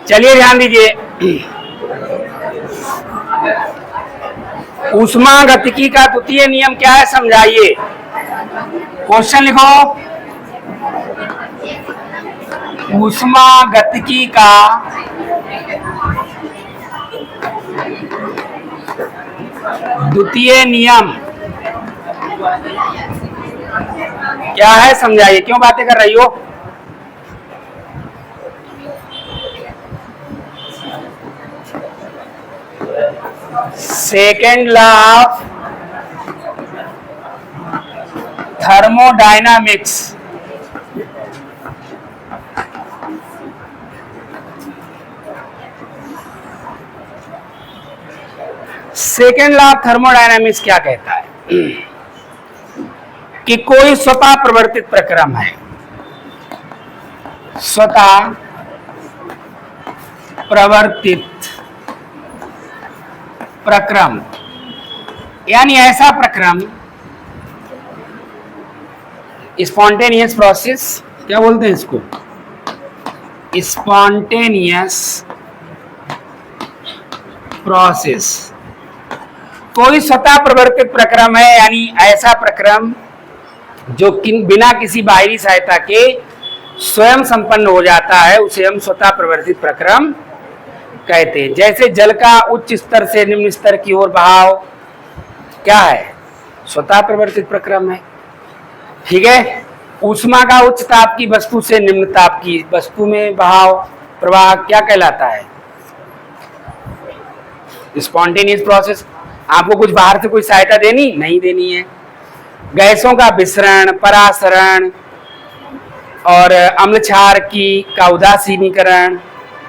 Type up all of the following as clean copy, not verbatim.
चलिए ध्यान दीजिए, ऊष्मागतिकी का द्वितीय नियम क्या है समझाइए। क्वेश्चन लिखो, ऊष्मागतिकी का द्वितीय नियम क्या है समझाइए। क्यों बातें कर रही हो? Second law of thermodynamics. Second law of thermodynamics क्या कहता है कि कोई स्वतः प्रवर्तित प्रक्रम है, स्वतः प्रवर्तित प्रक्रम, यानी ऐसा प्रक्रम, स्पॉन्टेनियस प्रोसेस, क्या बोलते हैं इसको, स्पॉन्टेनियस प्रोसेस। कोई स्वतः प्रवर्तित प्रक्रम है, यानी ऐसा प्रक्रम जो बिना किसी बाहरी सहायता के स्वयं संपन्न हो जाता है, उसे हम स्वतः प्रवर्तित प्रक्रम कहते हैं। जैसे जल का उच्च स्तर से निम्न स्तर की ओर बहाव क्या है, स्वतः प्रवर्तित प्रक्रम है। ठीक है, ऊष्मा का उच्च ताप की वस्तु से निम्न ताप की वस्तु में बहाव प्रवाह क्या कहलाता है, स्पॉन्टेनियस प्रोसेस। आपको कुछ बाहर से कोई सहायता देनी नहीं देनी है। गैसों का विसरण, परासरण और अम्ल क्षार का उदासीनीकरण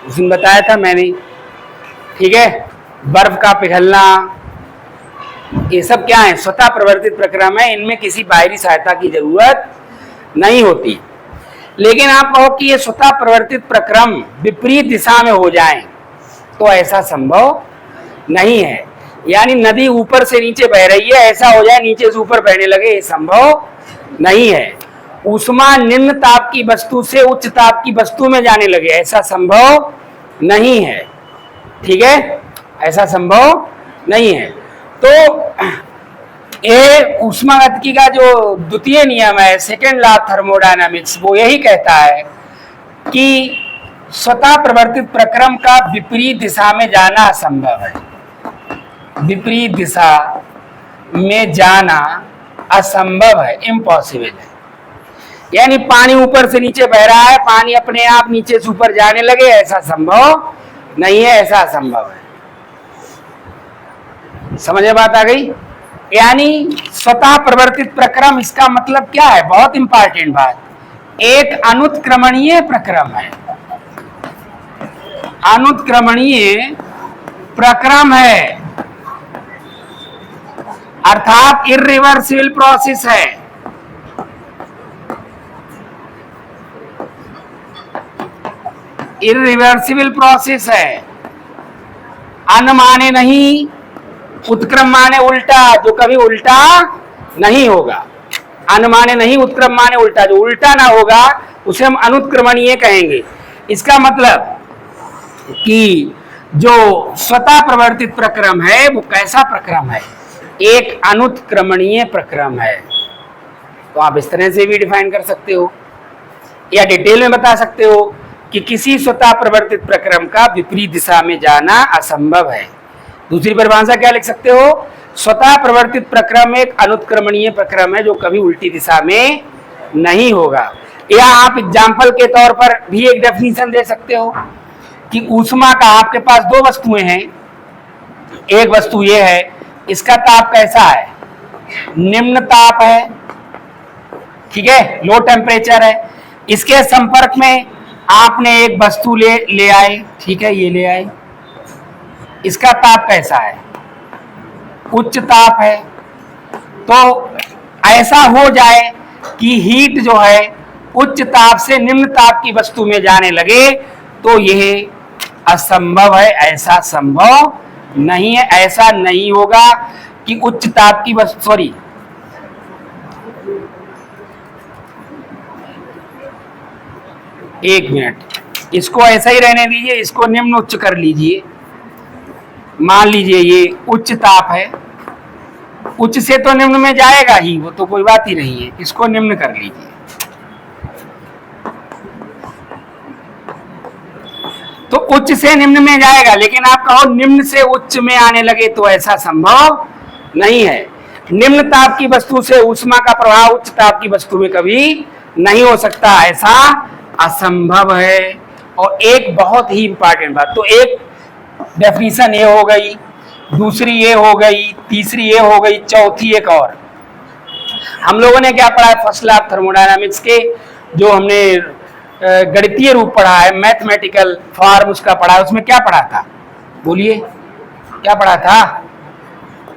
उसमें बताया था मैंने। ठीक है, बर्फ का पिघलना, ये सब क्या है, स्वतः प्रवर्तित प्रक्रम है। इनमें किसी बाहरी सहायता की जरूरत नहीं होती। लेकिन आप कहो कि ये स्वतः प्रवर्तित प्रक्रम विपरीत दिशा में हो जाए तो ऐसा संभव नहीं है। यानी नदी ऊपर से नीचे बह रही है, ऐसा हो जाए नीचे से ऊपर बहने लगे, ये संभव नहीं है। ऊष्मा निम्न ताप की वस्तु से उच्च ताप की वस्तु में जाने लगे, ऐसा संभव नहीं है। ठीक है, ऐसा संभव नहीं है। तो ये ऊष्मागतिकी का जो द्वितीय नियम है, सेकेंड लॉ ऑफ थर्मोडायनामिक्स, वो यही कहता है कि स्वतः प्रवर्तित प्रक्रम का विपरीत दिशा में जाना असंभव है। विपरीत दिशा में जाना असंभव है, इम्पॉसिबल है। यानी पानी ऊपर से नीचे बह रहा है, पानी अपने आप नीचे से ऊपर जाने लगे, ऐसा संभव नहीं है, ऐसा असंभव है। समझ में बात आ गई? यानी स्वतः प्रवर्तित प्रक्रम, इसका मतलब क्या है, बहुत इंपॉर्टेंट बात, एक अनुत्क्रमणीय प्रक्रम है, अनुत्क्रमणीय प्रक्रम है, अर्थात इर्रिवर्सिबल प्रोसेस है। इर्रिवर्सिबल प्रोसेस है, अन माने नहीं, उत्क्रम माने उल्टा, जो कभी उल्टा नहीं होगा। अन माने नहीं, उत्क्रम माने उल्टा, जो उल्टा ना होगा उसे हम अनुत्क्रमणीय कहेंगे। इसका मतलब कि जो स्वतः प्रवर्तित प्रक्रम है वो कैसा प्रक्रम है, एक अनुत्क्रमणीय प्रक्रम है। तो आप इस तरह से भी डिफाइन कर सकते हो या डिटेल में बता सकते हो कि किसी स्वतः प्रवर्तित प्रक्रम का विपरीत दिशा में जाना असंभव है। दूसरी परिभाषा क्या लिख सकते हो, स्वतः प्रवर्तित प्रक्रम एक अनुत्क्रमणीय प्रक्रम है जो कभी उल्टी दिशा में नहीं होगा। या आप एग्जाम्पल के तौर पर भी एक डेफिनेशन दे सकते हो कि ऊष्मा का, आपके पास दो वस्तुएं हैं, एक वस्तु ये है, इसका ताप कैसा है, निम्न ताप है, ठीक है, लो टेम्परेचर है। इसके संपर्क में आपने एक वस्तु ले आए, ठीक है, ये ले आए, इसका ताप कैसा है, उच्च ताप है। तो ऐसा हो जाए कि हीट जो है उच्च ताप से निम्न ताप की वस्तु में जाने लगे तो यह असंभव है, ऐसा संभव नहीं है। ऐसा नहीं होगा कि उच्च ताप की वस्तु, सॉरी, एक मिनट, इसको ऐसा ही रहने दीजिए, इसको निम्न उच्च कर लीजिए। मान लीजिए ये उच्च ताप है, उच्च से तो निम्न में जाएगा ही, वो तो कोई बात ही नहीं है, इसको निम्न कर लीजिए। तो उच्च से निम्न में जाएगा, लेकिन आप कहो निम्न से उच्च में आने लगे तो ऐसा संभव नहीं है। निम्न ताप की वस्तु से ऊष्मा का प्रभाव उच्च ताप की वस्तु में कभी नहीं हो सकता, ऐसा असंभव है। और एक बहुत ही इंपॉर्टेंट बात, तो एक डेफिनेशन ये हो गई, दूसरी ये हो गई, तीसरी ये हो गई, चौथी एक और। हम लोगों ने क्या पढ़ा है फर्स्ट लॉ ऑफ थर्मोडायनामिक्स के, जो हमने गणितीय रूप पढ़ा है, मैथमेटिकल फॉर्म उसका पढ़ा है, उसमें क्या पढ़ा था? बोलिए क्या पढ़ा था?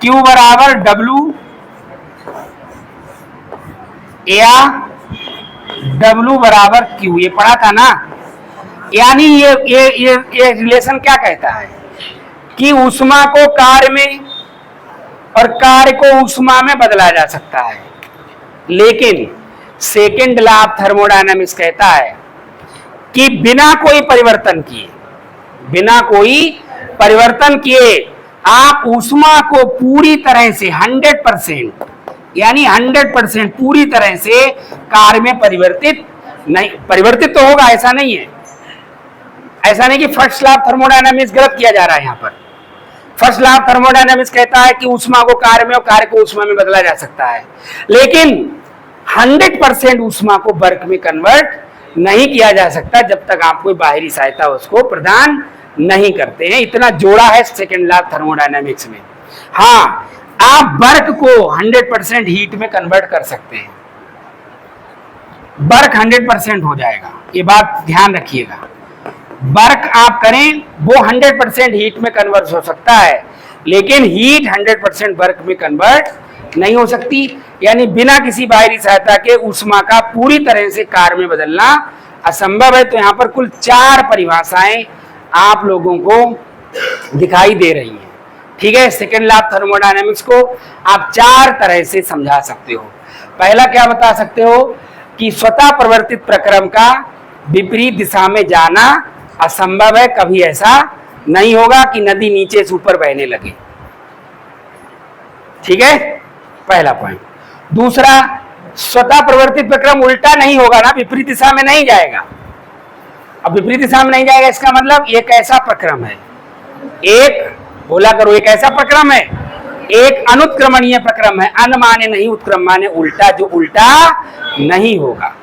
Q बराबर W या W बराबर Q, ये पढ़ा था ना। यानी ये रिलेशन क्या कहता है कि ऊष्मा को कार्य में और कार्य को ऊष्मा में बदला जा सकता है, लेकिन सेकेंड लॉ ऑफ थर्मोडायनामिक्स कहता है कि बिना कोई परिवर्तन किए आप ऊष्मा को पूरी तरह से 100%, यानी 100% पूरी तरह से कार्य में परिवर्तित तो होगा, ऐसा नहीं है। ऐसा नहीं कि फर्स्ट लॉ ऑफ थर्मोडायनामिक्स गलत किया जा रहा है यहाँ पर। फर्स्ट लॉ ऑफ थर्मोडायनामिक्स कहता है कि ऊष्मा को कार्य में और कार्य को ऊष्मा में बदला जा सकता है, लेकिन 100% ऊष्मा को वर्क में कन्वर्ट नहीं किया जा सकता जब तक आप कोई बाहरी सहायता उसको प्रदान नहीं करते हैं। इतना जोड़ा है सेकेंड लॉ ऑफ थर्मोडायनामिक्स में। हाँ, आप वर्क को 100% हीट में कन्वर्ट कर सकते हैं, वर्क 100% हो जाएगा, ये बात ध्यान रखिएगा। वर्क आप करें वो 100% हीट में कन्वर्ट हो सकता है, लेकिन हीट 100% वर्क में कन्वर्ट नहीं हो सकती। यानी बिना किसी बाहरी सहायता के ऊष्मा का पूरी तरह से कार्य में बदलना असंभव है। तो यहाँ पर कुल 4 परिभाषाएं आप लोगों को दिखाई दे रही हैं, ठीक है। सेकेंड लॉ ऑफ थर्मोडायनेमिक्स को आप 4 तरह से समझा सकते हो। पहला क्या बता सकते हो कि स्वतः प्रवर्तित प्रक्रम का विपरीत दिशा में जाना असंभव है, कभी ऐसा नहीं होगा कि नदी नीचे से ऊपर बहने लगे, ठीक है, पहला पॉइंट। दूसरा, स्वतः प्रवर्तित प्रक्रम उल्टा नहीं होगा ना, विपरीत दिशा में नहीं जाएगा। अब विपरीत दिशा में नहीं जाएगा, इसका मतलब एक ऐसा प्रक्रम है, एक बोला करो, एक ऐसा प्रक्रम है, एक अनुत्क्रमणीय प्रक्रम है। अन माने नहीं, उत्क्रम माने उल्टा, जो उल्टा नहीं होगा,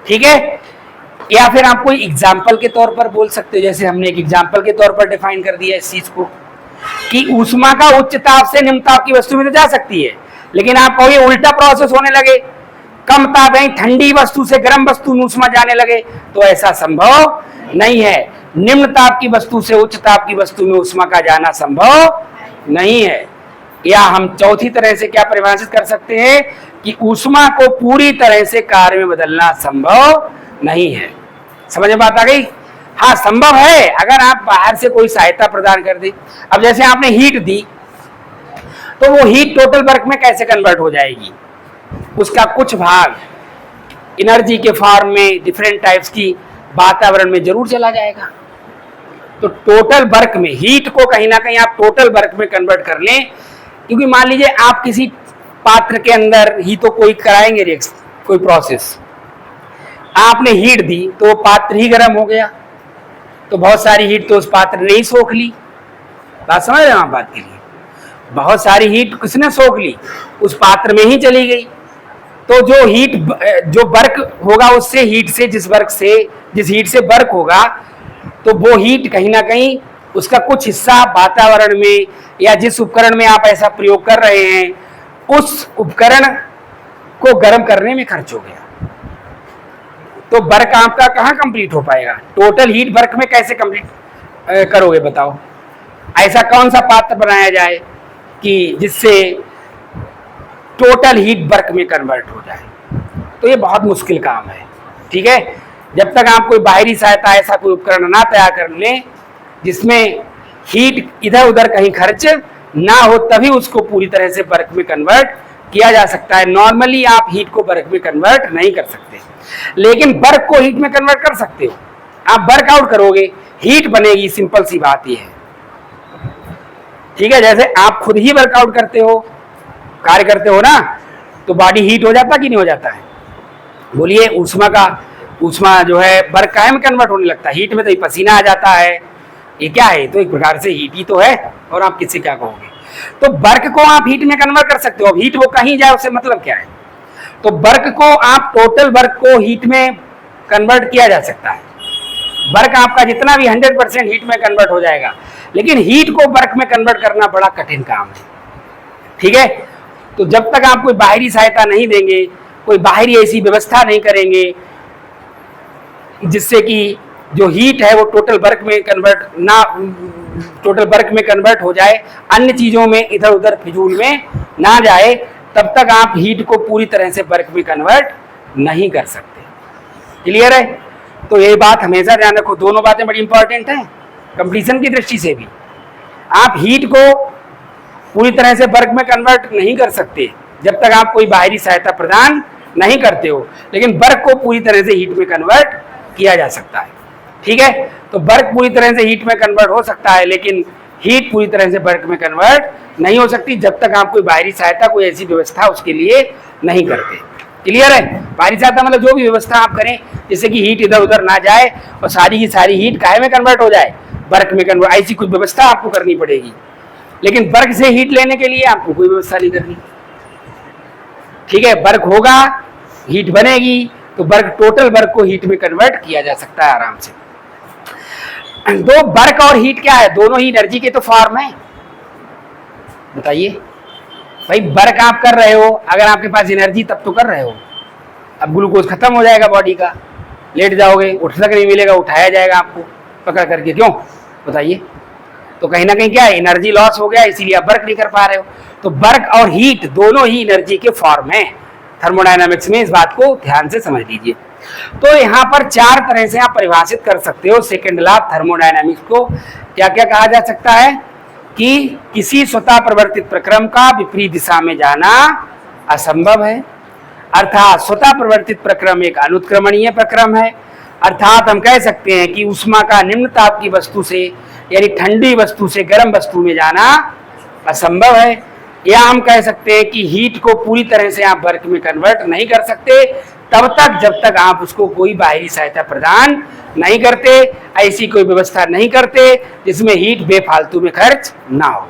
ठीक है। या फिर आप कोई एग्जाम्पल के तौर पर बोल सकते हो, जैसे हमने एक एग्जाम्पल के तौर पर डिफाइन कर दिया इस चीज को कि ऊष्मा का उच्च ताप से निम्न ताप की वस्तु में तो जा सकती है, लेकिन आप कहोगे उल्टा प्रोसेस होने लगे, कम ताप है ठंडी वस्तु से गर्म वस्तु में ऊष्मा जाने लगे, तो ऐसा संभव नहीं है। निम्न ताप की वस्तु से उच्च ताप की वस्तु में ऊष्मा का जाना संभव नहीं है। या हम चौथी तरह से क्या परिभाषित कर सकते हैं कि ऊष्मा को पूरी तरह से कार्य में बदलना संभव नहीं है। समझ में बात आ गई? हाँ, संभव है अगर आप बाहर से कोई सहायता प्रदान कर दे। अब जैसे आपने हीट दी, तो वो हीट टोटल वर्क में कैसे कन्वर्ट हो जाएगी? उसका कुछ भाग एनर्जी के फॉर्म में डिफरेंट टाइप्स की वातावरण में जरूर चला जाएगा। तो टोटल वर्क में हीट को कहीं ना कहीं आप टोटल वर्क में कन्वर्ट कर लें, क्योंकि मान लीजिए आप किसी पात्र के अंदर ही तो कोई कराएंगे रिएक्शन, कोई प्रोसेस, आपने हीट दी तो वो पात्र ही गर्म हो गया, तो बहुत सारी हीट तो उस पात्र ने ही सोख ली। बात समझ रहे हैं आप बात के लिए? बहुत सारी हीट किसने सोख ली? उस पात्र में ही चली गई। तो जो हीट, जो वर्क होगा उससे हीट से जिस हीट से वर्क होगा, तो वो हीट कहीं ना कहीं उसका कुछ हिस्सा वातावरण में या जिस उपकरण में आप ऐसा प्रयोग कर रहे हैं उस उपकरण को गर्म करने में खर्च हो गया। तो वर्क आपका कहाँ कंप्लीट हो पाएगा? टोटल हीट वर्क में कैसे कंप्लीट करोगे बताओ? ऐसा कौन सा पात्र बनाया जाए कि जिससे टोटल हीट वर्क में कन्वर्ट हो जाए? तो ये बहुत मुश्किल काम है, ठीक है। जब तक आप कोई बाहरी सहायता, ऐसा कोई उपकरण ना तैयार कर लें जिसमें हीट इधर उधर कहीं खर्च ना हो, तभी उसको पूरी तरह से वर्क में कन्वर्ट किया जा सकता है। नॉर्मली आप हीट को वर्क में कन्वर्ट नहीं कर सकते, लेकिन वर्क को हीट में कन्वर्ट कर सकते हो। आप वर्कआउट करोगे, हीट बनेगी, सिंपल सी बात ये है। ठीक है, जैसे आप खुद ही वर्कआउट करते हो, कार्य करते हो ना, तो बॉडी हीट हो जाता कि नहीं हो जाता है? बोलिए, ऊष्मा जो है वर्क काय में कन्वर्ट होने लगता है, हीट में तो ये पसीना आ जाता है, ये क्या है? तो एक प्रकार से हीट ही तो है, और आप किससे क्या कहोगे? तो वर्क को आप हीट में कन्वर्ट कर सकते हो। अब हीट वो कहीं जाए उससे मतलब क्या है? तो वर्क को आप, टोटल वर्क को हीट में कन्वर्ट किया जा सकता है। वर्क आपका जितना भी 100% हीट में कन्वर्ट हो जाएगा, लेकिन हीट को वर्क में कन्वर्ट करना बड़ा कठिन काम है। ठीक है, तो जब तक आप कोई बाहरी सहायता नहीं देंगे, कोई बाहरी ऐसी व्यवस्था नहीं करेंगे जिससे कि जो हीट है वो टोटल वर्क में कन्वर्ट हो जाए, अन्य चीजों में इधर उधर फिजूल में ना जाए, तब तक आप हीट को पूरी तरह से वर्क में कन्वर्ट नहीं कर सकते। क्लियर है? तो ये बात हमेशा ध्यान रखो, दोनों बातें बड़ी इंपॉर्टेंट हैं कंप्लीशन की दृष्टि से भी। आप हीट को पूरी तरह से वर्क में कन्वर्ट नहीं कर सकते जब तक आप कोई बाहरी सहायता प्रदान नहीं करते हो, लेकिन वर्क को पूरी तरह से हीट में कन्वर्ट किया जा सकता है। ठीक है, तो वर्क पूरी तरह से हीट में कन्वर्ट हो सकता है, लेकिन हीट पूरी तरह से वर्क में कन्वर्ट नहीं हो सकती जब तक आप कोई बाहरी सहायता, कोई ऐसी व्यवस्था उसके लिए नहीं करते। क्लियर है? बाहरी सहायता मतलब जो भी व्यवस्था आप करें जिससे कि हीट इधर उधर ना जाए और सारी की सारी हीट काहे में कन्वर्ट हो जाए, वर्क में कन्वर्ट, ऐसी कुछ व्यवस्था आपको करनी पड़ेगी। लेकिन वर्क से हीट लेने के लिए आपको कोई व्यवस्था नहीं करनी। ठीक है, वर्क होगा, हीट बनेगी, तो वर्क, टोटल वर्क को हीट में कन्वर्ट किया जा सकता है आराम से। दो वर्क और हीट क्या है? दोनों ही एनर्जी के तो फॉर्म है। बताइए भाई, वर्क आप कर रहे हो, अगर आपके पास एनर्जी तब तो कर रहे हो। अब ग्लूकोज खत्म हो जाएगा बॉडी का, लेट जाओगे, उठ तक नहीं मिलेगा, उठाया जाएगा आपको पकड़ करके, क्यों? बताइए। तो कहीं ना कहीं क्या है, एनर्जी लॉस हो गया, इसीलिए आप वर्क नहीं कर पा रहे हो। तो वर्क और हीट दोनों ही एनर्जी के फॉर्म है थर्मोडायनामिक्स में, इस बात को ध्यान से समझ लीजिए। तो यहाँ पर चार तरह से आप परिभाषित कर सकते हो सेकेंड लॉ थर्मोडायनामिक्स को। क्या क्या कहा जा सकता है कि किसी स्वतः प्रवर्तित प्रक्रम का विपरीत दिशा में जाना असंभव है, अर्थात स्वतः प्रवर्तित प्रक्रम एक अनुत्क्रमणीय प्रक्रम है। अर्थात हम कह सकते हैं कि ऊष्मा का निम्न ताप की वस्तु से, यानी ठंडी वस्तु से गर्म वस्तु में जाना असंभव है। या हम कह सकते हैं कि हीट को पूरी तरह से आप वर्क में कन्वर्ट नहीं कर सकते तब तक जब तक आप उसको कोई बाहरी सहायता प्रदान नहीं करते, ऐसी कोई व्यवस्था नहीं करते जिसमें हीट बेफालतू में खर्च ना हो।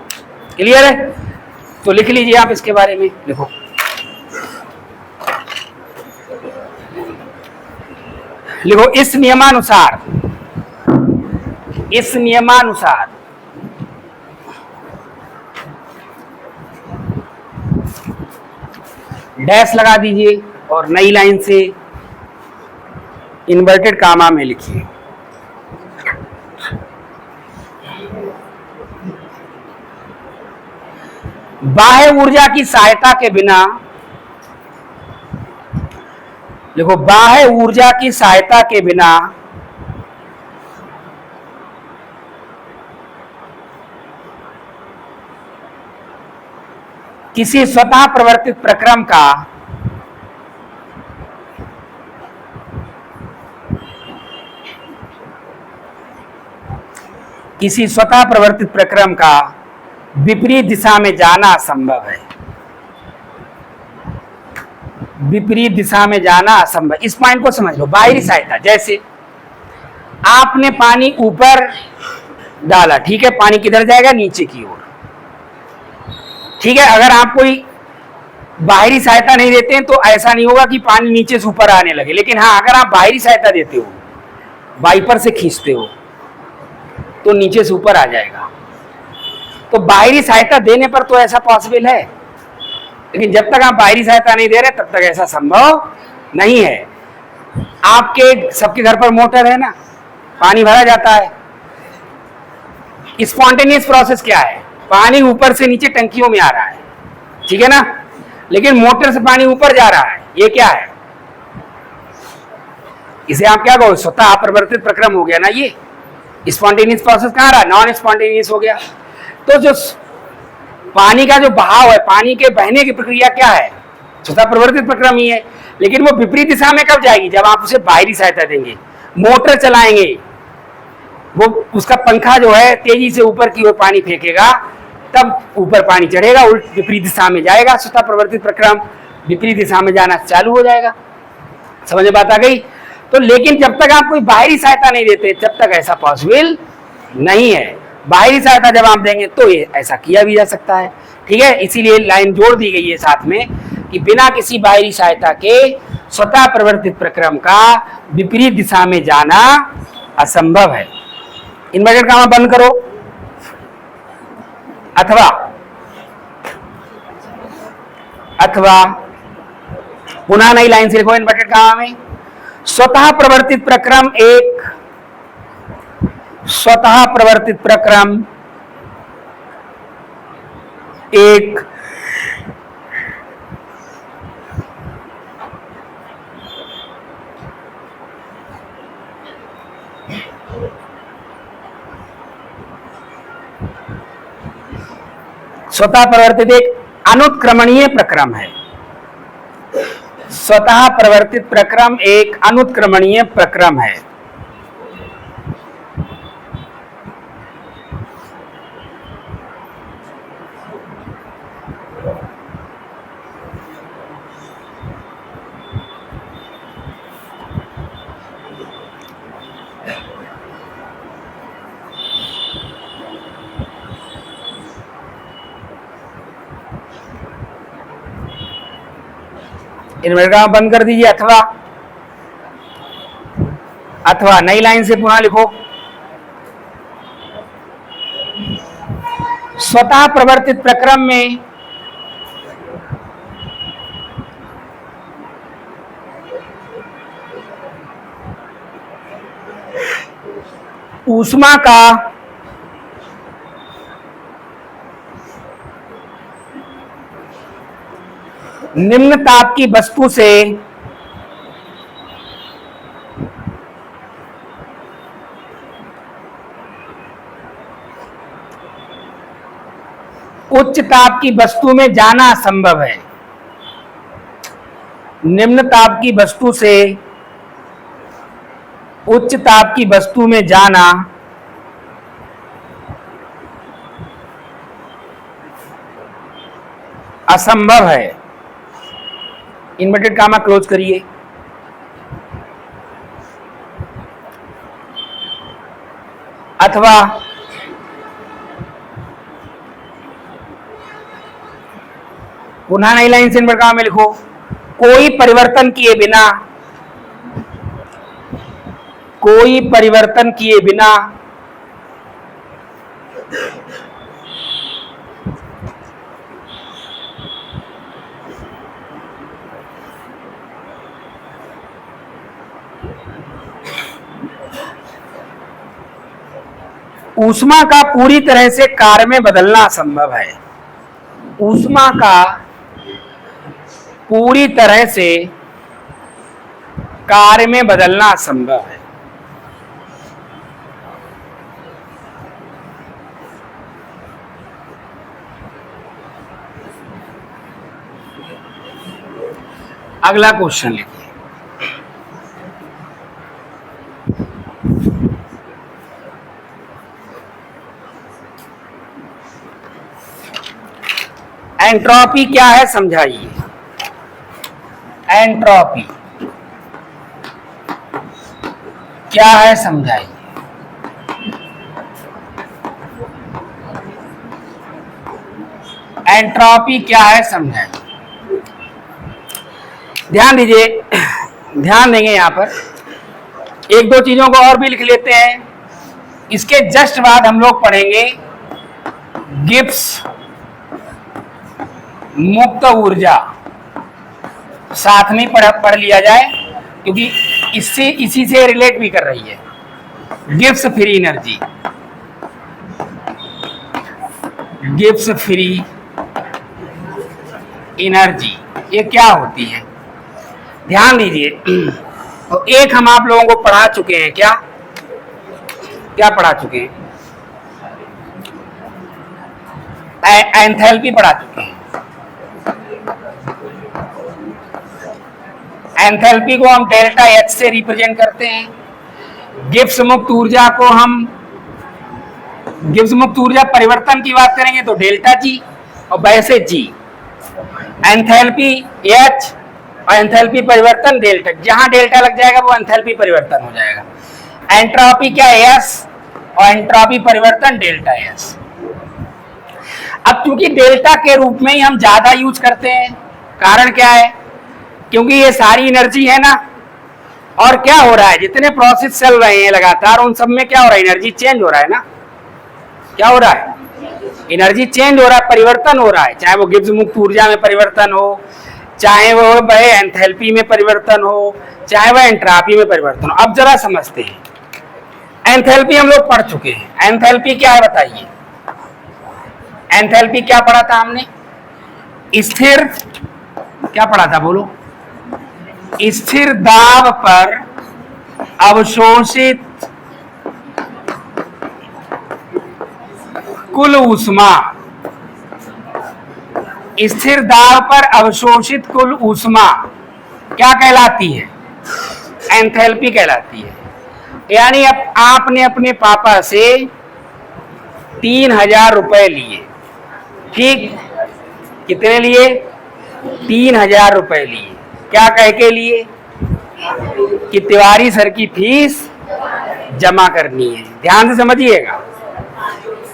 क्लियर है? तो लिख लीजिए आप इसके बारे में, लिखो। लिखो, इस नियमानुसार डैश लगा दीजिए और नई लाइन से इन्वर्टेड कामा में लिखिए। बाह्य ऊर्जा की सहायता के बिना, देखो, बाह्य ऊर्जा की सहायता के बिना किसी स्वतः प्रवर्तित प्रक्रम का विपरीत दिशा में जाना असंभव है। विपरीत दिशा में जाना असंभव, इस पॉइंट को समझ लो। बाहरी सहायता, जैसे आपने पानी ऊपर डाला, ठीक है, पानी किधर जाएगा? नीचे की ओर। ठीक है, अगर आप कोई बाहरी सहायता नहीं देते हैं तो ऐसा नहीं होगा कि पानी नीचे से ऊपर आने लगे। लेकिन हाँ, अगर आप बाहरी सहायता देते हो, वाइपर से खींचते हो, तो नीचे से ऊपर आ जाएगा। तो बाहरी सहायता देने पर तो ऐसा पॉसिबल है, लेकिन जब तक आप बाहरी सहायता नहीं दे रहे तब तक ऐसा संभव नहीं है। आपके सबके घर पर मोटर है ना, पानी भरा जाता है। स्पॉन्टेनियस प्रोसेस क्या है? पानी ऊपर से नीचे टंकियों में आ रहा है, ठीक है ना, लेकिन मोटर से पानी ऊपर जा रहा है। ये क्या है? इसे आप क्या कहो? स्वतः अपरिवर्तित प्रक्रम हो गया ना। ये स्पॉन्टेनियस प्रोसेस कहाँ रहा? नॉन स्पॉन्टेनियस हो गया। तो जो पानी का जो बहाव है, पानी के बहने की प्रक्रिया क्या है? स्वतः प्रवर्तित प्रक्रम ही है, लेकिन वो विपरीत दिशा में कब जाएगी? जब आप उसे बाहरी सहायता देंगे। मोटर चलाएंगे, वो उसका पंखा जो है तेजी से ऊपर की ओर पानी फेंकेगा, तब ऊपर पानी चढ़ेगा, उल्ट विपरीत दिशा में जाएगा, स्वतः प्रवर्तित प्रक्रम विपरीत दिशा में जाना चालू हो जाएगा। समझ में बात आ गई? तो लेकिन जब तक आप कोई बाहरी सहायता नहीं देते तब तक ऐसा पॉसिबल नहीं है। बाहरी सहायता जब आप देंगे तो ये ऐसा किया भी जा सकता है। ठीक है, इसीलिए लाइन जोड़ दी गई है साथ में कि बिना किसी बाहरी सहायता के स्वतः प्रवर्तित प्रक्रम का विपरीत दिशा में जाना असंभव है। इन्वर्टेड कॉमा बंद करो। अथवा अथवा पुनः नई लाइन से लिखो इन्वर्टेड कॉमा में, स्वतः प्रवर्तित प्रक्रम एक, स्वतः प्रवर्तित प्रक्रम एक स्वतः प्रवर्तित एक अनुत्क्रमणीय प्रक्रम है। स्वतः प्रवर्तित प्रक्रम एक अनुत्क्रमणीय प्रक्रम है। इन्वर्टेड कॉमा बंद कर दीजिए। अथवा अथवा नई लाइन से पुनः लिखो, स्वतः प्रवर्तित प्रक्रम में ऊष्मा का निम्न ताप की वस्तु से उच्च ताप की वस्तु में जाना असंभव है। निम्न ताप की वस्तु से उच्च ताप की वस्तु में जाना असंभव है। इन्वर्टेड कॉमा क्लोज करिए। अथवा पुनः नई लाइन से इन्वर्टेड कॉमा में लिखो, कोई परिवर्तन किए बिना, कोई परिवर्तन किए बिना ऊष्मा का पूरी तरह से कार्य में बदलना असंभव है। ऊष्मा का पूरी तरह से कार्य में बदलना असंभव है। अगला क्वेश्चन लिखिए। एंट्रोपी क्या है समझाइए। एंट्रोपी क्या है समझाइए। एंट्रोपी क्या है समझाइए। ध्यान दीजिए, ध्यान देंगे यहां पर एक दो चीजों को और भी लिख लेते हैं। इसके जस्ट बाद हम लोग पढ़ेंगे गिब्स मुक्त ऊर्जा, साथ में पढ़ लिया जाए क्योंकि इससे इसी से रिलेट भी कर रही है। Gibbs free energy, Gibbs free energy ये क्या होती है ध्यान दीजिए। तो एक हम आप लोगों को पढ़ा चुके हैं, क्या क्या पढ़ा चुके हैं? एंथैल्पी पढ़ा चुके हैं। एंथैल्पी को हम डेल्टा एच से रिप्रेजेंट करते हैं। गिब्स मुक्त ऊर्जा को हम गिब्स मुक्त ऊर्जा परिवर्तन की बात करेंगे तो डेल्टा जी, और वैसे जी एंथैल्पी एच और एंथैल्पी परिवर्तन डेल्टा, जहां डेल्टा लग जाएगा वो एंथैल्पी परिवर्तन हो जाएगा। एंट्रोपी क्या एस और एंट्रोपी परिवर्तन डेल्टा एस। अब क्योंकि डेल्टा के रूप में ही हम ज्यादा यूज करते हैं, कारण क्या है, क्योंकि ये सारी एनर्जी है ना, और क्या हो रहा है, जितने प्रोसेस चल रहे हैं लगातार उन सब में क्या हो रहा है, एनर्जी चेंज हो रहा है ना। क्या हो रहा है, एनर्जी चेंज हो रहा है, परिवर्तन हो रहा है, चाहे वो गिब्स मुक्त ऊर्जा में परिवर्तन हो, चाहे वो वह एंथैल्पी में परिवर्तन हो, चाहे वह एंट्रोपी में परिवर्तन हो। अब जरा समझते हैं, एंथैल्पी हम लोग पढ़ चुके हैं। एंथैल्पी क्या है बताइए, एंथैल्पी क्या पढ़ा था हमने, स्थिर, क्या पढ़ा था बोलो, स्थिर दाब पर अवशोषित कुल ऊष्मा, स्थिर दाब पर अवशोषित कुल ऊष्मा क्या कहलाती है, एंथैल्पी कहलाती है। यानी अब आपने अपने पापा से 3,000 रुपए लिए, ठीक, कितने लिए, 3,000 रुपए लिए, क्या कह के लिए कि तिवारी सर की फीस जमा करनी है। ध्यान से समझिएगा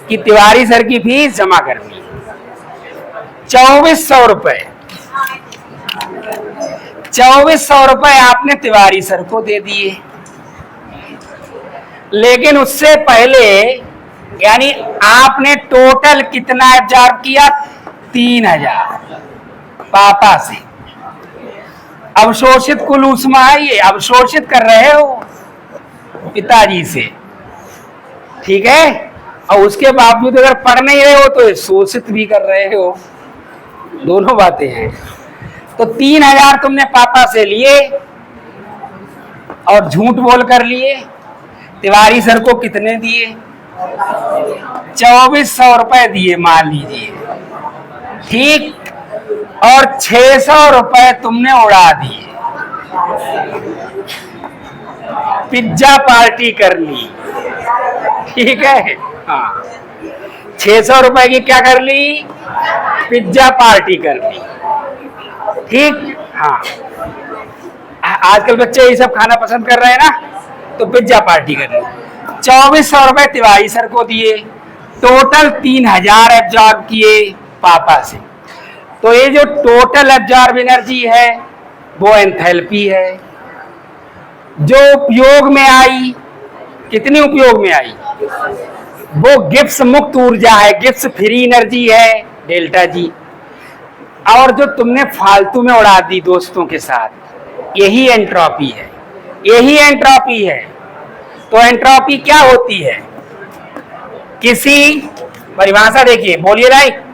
कि तिवारी सर की फीस जमा करनी है। 2,400 रुपए, 2,400 रुपए आपने तिवारी सर को दे दिए, लेकिन उससे पहले यानी आपने टोटल कितना एब्जॉर्ब किया, 3,000 पापा से। अवशोषित कुल ऊष्मा है, ये अवशोषित कर रहे हो पिताजी से, ठीक है, और उसके बावजूद अगर पढ़ नहीं रहे हो तो शोषित भी कर रहे हो, दोनों बातें हैं। तो 3,000 तुमने पापा से लिए और झूठ बोल कर लिए। तिवारी सर को कितने दिए, 2,400 रुपए दिए मान लीजिए, ठीक, और 600 रुपए तुमने उड़ा दिए, पिज्जा पार्टी कर ली, ठीक है, हाँ, 600 रुपए की क्या कर ली, पिज्जा पार्टी कर ली, ठीक, हाँ, आजकल बच्चे ये सब खाना पसंद कर रहे हैं ना, तो पिज्जा पार्टी कर ली। 2,400 रुपए तिवारी सर को दिए, टोटल 3,000 एब्जॉर्ब किए पापा से। तो ये जो टोटल एब्जॉर्ब एनर्जी है वो एंथैल्पी है, जो उपयोग में आई, कितनी उपयोग में आई, वो गिब्स मुक्त ऊर्जा है, गिब्स फ्री एनर्जी है डेल्टा जी, और जो तुमने फालतू में उड़ा दी दोस्तों के साथ, यही एंट्रोपी है, यही एंट्रोपी है। तो एंट्रोपी क्या होती है, किसी, परिभाषा देखिए, बोलिए राइट,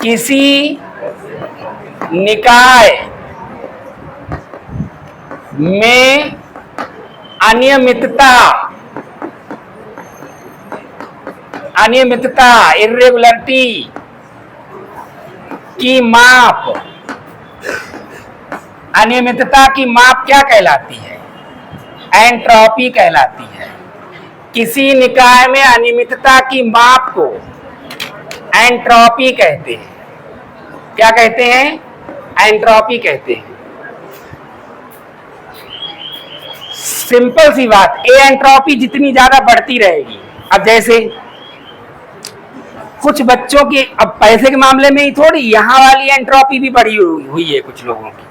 किसी निकाय में अनियमितता इर्रेगुलरिटी की माप, अनियमितता की माप क्या कहलाती है, एंट्रोपी कहलाती है। किसी निकाय में अनियमितता की माप को एंट्रोपी कहते हैं। क्या कहते हैं, एंट्रोपी कहते हैं। सिंपल सी बात, ये एंट्रोपी जितनी ज्यादा बढ़ती रहेगी, अब जैसे कुछ बच्चों की, अब पैसे के मामले में ही थोड़ी, यहां वाली एंट्रोपी भी बढ़ी हुई है कुछ लोगों की,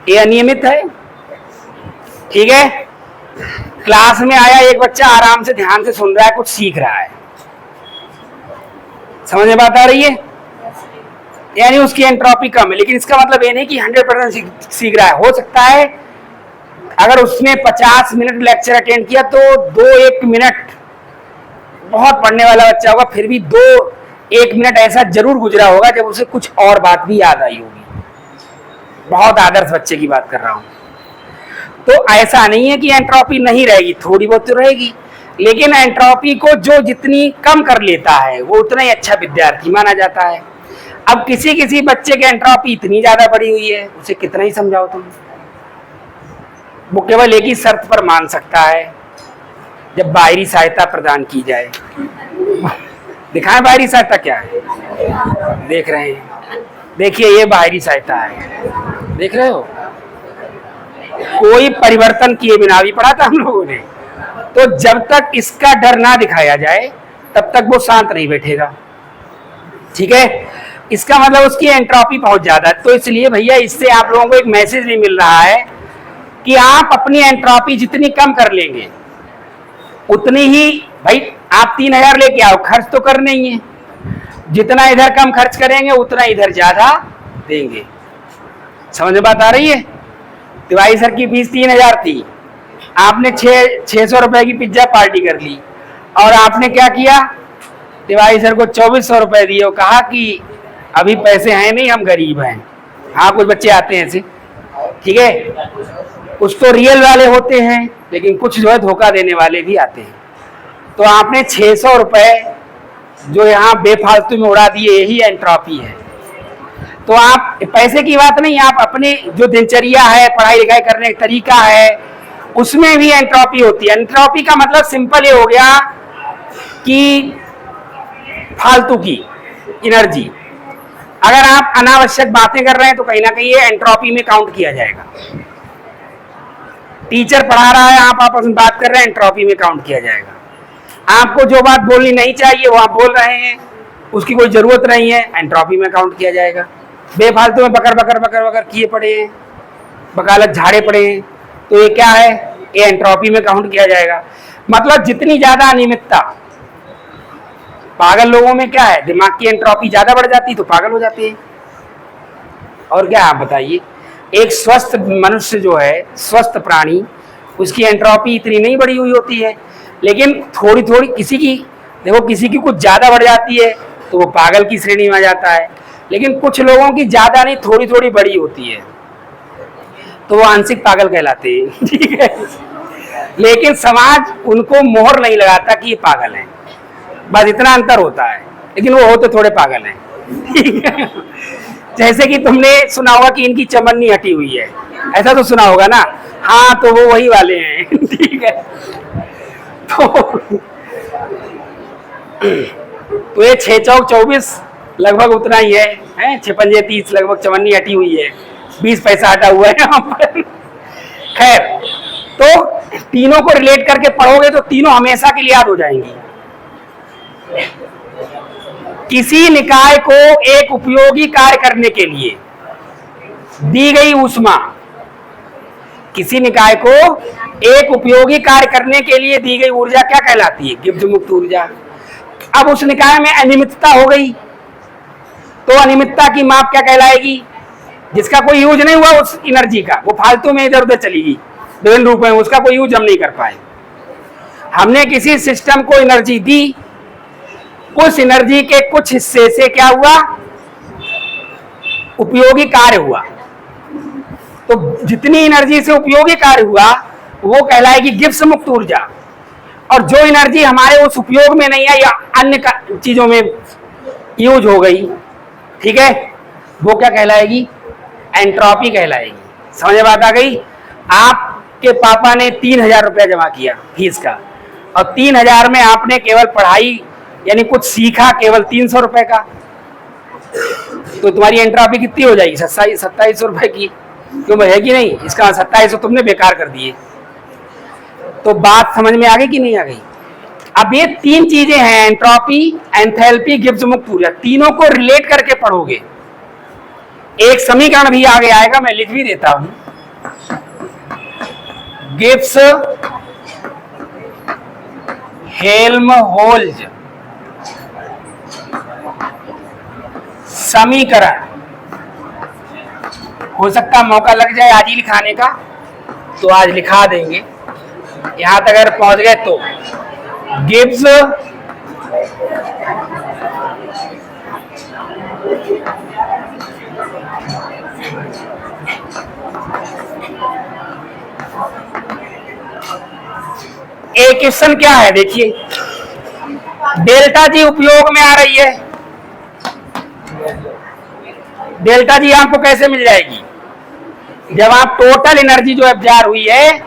ये अनियमित है, ठीक है। क्लास में आया एक बच्चा, आराम से ध्यान से सुन रहा है, कुछ सीख रहा है, समझ में बात आ रही है, यानी उसकी एंट्रोपी कम है। लेकिन इसका मतलब ये नहीं कि 100% सीख रहा है। हो सकता है अगर उसने 50 मिनट लेक्चर अटेंड किया तो 2-1 मिनट, बहुत पढ़ने वाला बच्चा होगा, फिर भी 2-1 मिनट ऐसा जरूर गुजरा होगा जब उसे कुछ और बात भी याद आई होगी। बहुत आदर्श बच्चे की बात कर रहा हूं। तो ऐसा नहीं है कि एंट्रोपी नहीं रहेगी, थोड़ी बहुत तो रहेगी, लेकिन एंट्रोपी को जो जितनी कम कर लेता है वो उतना ही अच्छा विद्यार्थी माना जाता है। अब किसी किसी बच्चे की एंट्रोपी इतनी ज्यादा बढ़ी हुई है, उसे कितना ही समझाओ तुम, वो केवल एक ही शर्त पर मान सकता है, जब बाहरी सहायता प्रदान की जाए। दिखाएं बाहरी सहायता क्या है, देख रहे हैं, देखिए ये बाहरी सहायता है, देख रहे हो, कोई परिवर्तन किए बिना भी पढ़ा था हम लोगों ने। तो जब तक इसका डर ना दिखाया जाए तब तक वो शांत नहीं बैठेगा, ठीक है। इसका मतलब उसकी एंट्रोपी बहुत ज्यादा है। तो इसलिए भैया इससे आप लोगों को एक मैसेज भी मिल रहा है कि आप अपनी एंट्रोपी जितनी कम कर लेंगे उतनी ही, भाई आप 3000 लेके आओ, खर्च तो करना ही है, जितना इधर कम खर्च करेंगे उतना इधर ज्यादा देंगे। समझ में बात आ रही है। तिवारी सर की फीस 3000 थी, आपने 600 रुपए की पिज्जा पार्टी कर ली, और आपने क्या किया, तिवारी सर को 2400 रुपए दिए, कहा कि अभी पैसे हैं नहीं, हम गरीब हैं। हाँ कुछ बच्चे आते हैं ऐसे, ठीक है, कुछ तो रियल वाले होते हैं लेकिन कुछ जो है धोखा देने वाले भी आते हैं। तो आपने 600 रुपए जो यहाँ बेफालतू में उड़ा दिए, यही एंट्रोपी है। तो आप पैसे की बात नहीं, आप अपने जो दिनचर्या है, पढ़ाई लिखाई करने का तरीका है, उसमें भी एंट्रोपी होती है। एंट्रोपी का मतलब सिंपल ये हो गया कि फालतू की एनर्जी। अगर आप अनावश्यक बातें कर रहे हैं तो कहीं ना कहीं ये एंट्रोपी में काउंट किया जाएगा। टीचर पढ़ा रहा है, आप आपस में बात कर रहे हैं, एंट्रोपी में काउंट किया जाएगा। आपको जो बात बोलनी नहीं चाहिए वो आप बोल रहे हैं, उसकी कोई जरूरत नहीं है, एंट्रोपी में काउंट किया जाएगा। बेफालतू में बकर बकर बकर बकर किए पड़े हैं, वकालत झाड़े पड़े हैं, तो ये क्या है, ये एंट्रोपी में काउंट किया जाएगा। मतलब जितनी ज्यादा अनियमितता, पागल लोगों में क्या है, दिमाग की एंट्रोपी ज्यादा बढ़ जाती तो पागल हो जाते हैं। और क्या आप बताइए, एक स्वस्थ मनुष्य जो है, स्वस्थ प्राणी, उसकी एंट्रोपी इतनी नहीं बढ़ी हुई होती है, लेकिन थोड़ी थोड़ी किसी की, देखो किसी की कुछ ज्यादा बढ़ जाती है तो वो पागल की श्रेणी में आ जाता है, लेकिन कुछ लोगों की ज्यादा नहीं, थोड़ी थोड़ी बड़ी होती है तो वो आंशिक पागल कहलाते हैं, ठीक है। लेकिन समाज उनको मोहर नहीं लगाता कि ये पागल है, बस इतना अंतर होता है, लेकिन वो होते थोड़े पागल हैं, ठीक है। जैसे कि तुमने सुना होगा कि इनकी चमन्नी हटी हुई है, ऐसा तो सुना होगा ना, हाँ तो वो वही वाले हैं, ठीक है। तो ये 6 चौक 24 लगभग उतना ही है, 6 पंजे 30 लगभग चमन्नी हटी हुई है, 20 पैसा हटा हुआ है यहाँ पर। खैर, तो तीनों को रिलेट करके पढ़ोगे तो तीनों हमेशा के लिए याद हो जाएंगी। किसी निकाय को एक उपयोगी कार्य करने के लिए दी गई ऊष्मा, किसी निकाय को एक उपयोगी कार्य करने के लिए दी गई ऊर्जा क्या कहलाती है, गिब्स मुक्त ऊर्जा। अब उस निकाय में अनियमितता हो गई तो अनियमितता की माप क्या कहलाएगी, जिसका कोई यूज नहीं हुआ उस एनर्जी का, वो फालतू में इधर उधर चली गई विभिन्न रूप में, उसका कोई यूज हम नहीं कर पाए। हमने किसी सिस्टम को एनर्जी दी, उस एनर्जी के कुछ हिस्से से क्या हुआ, उपयोगी कार्य हुआ, तो जितनी एनर्जी से उपयोगी कार्य हुआ वो कहलाएगी गिब्स मुक्त ऊर्जा। और जो एनर्जी हमारे उस उपयोग में नहीं है या अन्य चीजों में यूज हो गई, ठीक है, वो क्या कहलाएगी, एंट्रोपी कहलाएगी। समझ में बात आ गई। आपके पापा ने 3000 रुपया जमा किया फीस का, और 3000 में आपने केवल पढ़ाई यानी कुछ सीखा केवल 300 रुपए का, तो तुम्हारी एंट्रोपी कितनी हो जाएगी, 2700 रुपए की, क्यों है कि नहीं, इसका 2700 तुमने बेकार कर दिए। तो बात समझ में आ गई कि नहीं आ गई। अब ये 3 चीजें हैं, एंट्रोपी, एंथैल्पी, गिब्स मुक्त ऊर्जा, तीनों को रिलेट करके पढ़ोगे। एक समीकरण भी आगे आएगा, मैं लिख भी देता हूं, गिब्स हेल्महोल्ट्ज समीकरण। हो सकता मौका लग जाए आज ही लिखाने का, तो आज लिखा देंगे। यहां तक अगर पहुंच गए तो गिब्स एक क्वेश्चन क्या है, देखिए, डेल्टा जी उपयोग में आ रही है, डेल्टा जी आपको कैसे मिल जाएगी, जब आप टोटल एनर्जी जो एब्जॉर्ब हुई है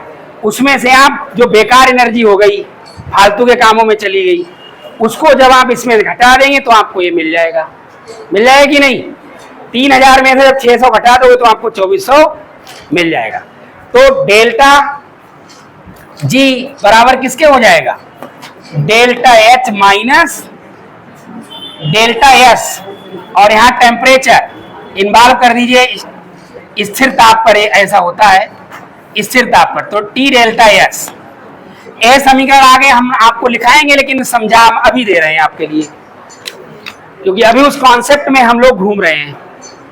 उसमें से आप जो बेकार एनर्जी हो गई, फालतू के कामों में चली गई, उसको जब आप इसमें घटा देंगे तो आपको ये मिल जाएगा। मिल जाएगा कि नहीं? 3000 में से जब 600 घटा दोगे तो आपको 2400 मिल जाएगा। तो डेल्टा जी बराबर किसके हो जाएगा? Delta H minus delta S, और यहाँ टेम्परेचर इन्वॉल्व कर दीजिए स्थिर ताप पर, ऐसा होता है स्थिर ताप पर, तो टी डेल्टा एस। ये समीकरण आगे हम आपको लिखाएंगे, लेकिन समझा हम अभी दे रहे हैं आपके लिए, क्योंकि अभी उस कॉन्सेप्ट में हम लोग घूम रहे हैं,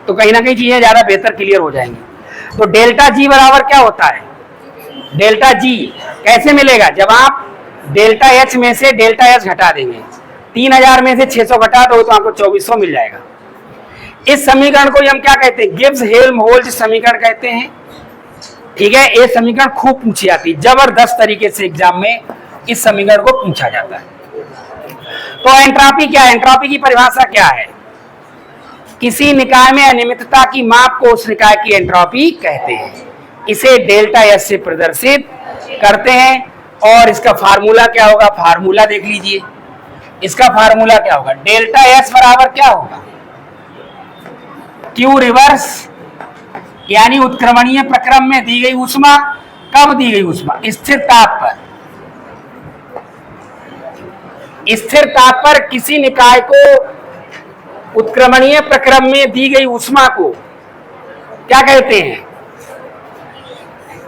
तो कहीं ना कहीं चीजें ज्यादा बेहतर क्लियर हो जाएंगी। तो डेल्टा जी बराबर क्या होता है? डेल्टा जी कैसे मिलेगा? जब आप डेल्टा एच में से डेल्टा एस घटा देंगे, 3000 में से 600 घटा दो तो आपको 2400 मिल जाएगा। इस समीकरण को हम क्या कहते हैं? गिब्स हेल्महोल्ट्ज समीकरण कहते हैं। ठीक है, ये समीकरण खूब पूछी जाती है, जबरदस्त तरीके से एग्जाम में इस समीकरण को पूछा जाता है। तो एंट्रॉपी क्या है? एंट्रॉपी की परिभाषा क्या है? किसी निकाय में अनियमितता की माप को उस निकाय की एंट्रॉपी कहते हैं। इसे डेल्टा एस से प्रदर्शित करते हैं। और इसका फार्मूला क्या होगा? फार्मूला देख लीजिए, इसका फार्मूला क्या होगा? डेल्टा एस बराबर क्या होगा? क्यू रिवर्स, यानी उत्क्रमणीय प्रक्रम में दी गई ऊष्मा। कब दी गई ऊष्मा? स्थिर ताप पर। स्थिर ताप पर किसी निकाय को उत्क्रमणीय प्रक्रम में दी गई ऊष्मा को क्या कहते हैं?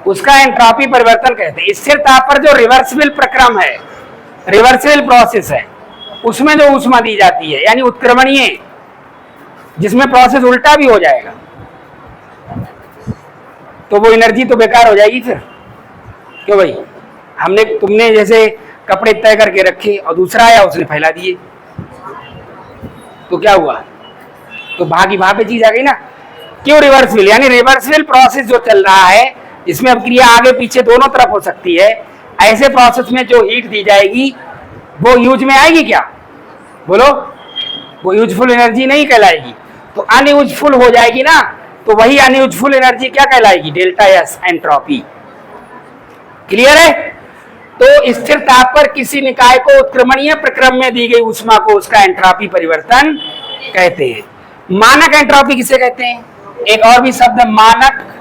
उसका एंट्रॉपी परिवर्तन कहते हैं। स्थिर ताप पर जो रिवर्सिबल प्रक्रम है, रिवर्सिबल प्रोसेस है, उसमें जो ऊष्मा दी जाती है, यानी उत्क्रमणीय, जिसमें प्रोसेस उल्टा भी हो जाएगा, तो वो एनर्जी तो बेकार हो जाएगी फिर। क्यों भाई? तुमने जैसे कपड़े तय करके रखे और दूसरा आया उसने फैला दिए, तो क्या हुआ? तो वहां पे चीज आ गई ना। क्यों रिवर्सिबल? यानी रिवर्सिबल प्रोसेस जो चल रहा है, इसमें अब क्रिया आगे पीछे दोनों तरफ हो सकती है। ऐसे प्रोसेस में जो हीट दी जाएगी वो यूज में आएगी क्या? बोलो, वो यूजफुल एनर्जी नहीं कहलाएगी, तो अनयूजफुल हो जाएगी ना। तो वही अनयूजफुल एनर्जी क्या कहलाएगी? Delta S, entropy. क्लियर है? तो स्थिर ताप पर किसी निकाय को उत्क्रमणीय प्रक्रम में दी गई ऊष्मा को उसका एंट्रॉपी परिवर्तन कहते हैं। मानक एंट्रॉपी किसे कहते हैं? एक और भी शब्द है, मानक